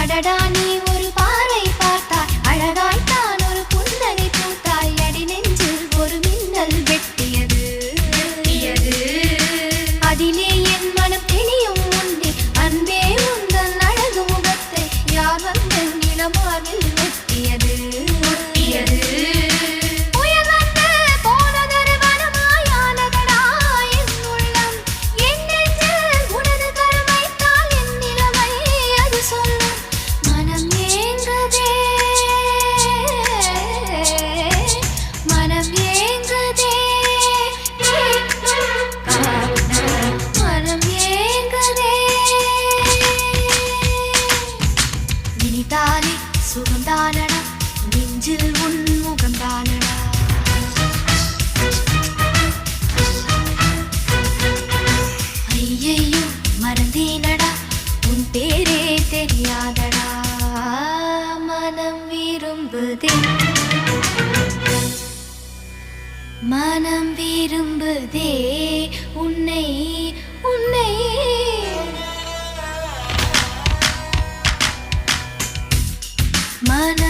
அடடா நீ ஒரு பார்வை பார்த்தாய் அழகாய்த்தான் ஒரு புன்னகை பூத்தாய் அடி நெஞ்சில் ஒரு மின்னல் வெட்டியது அதிலே என் மனம் தெளியும் உண்டே அன்பே உந்தன் அழகு முகத்தை யார் வந்து நிலமாவில் ஒட்டியது தானே சுகந்தானடா நெஞ்சில் உன் முகந்தானடா ஐயையோ மறந்தேனடா உன் பேரே தெரியாதடா மனம் விரும்புதே மனம் விரும்புதே உன்னை உன்னை mana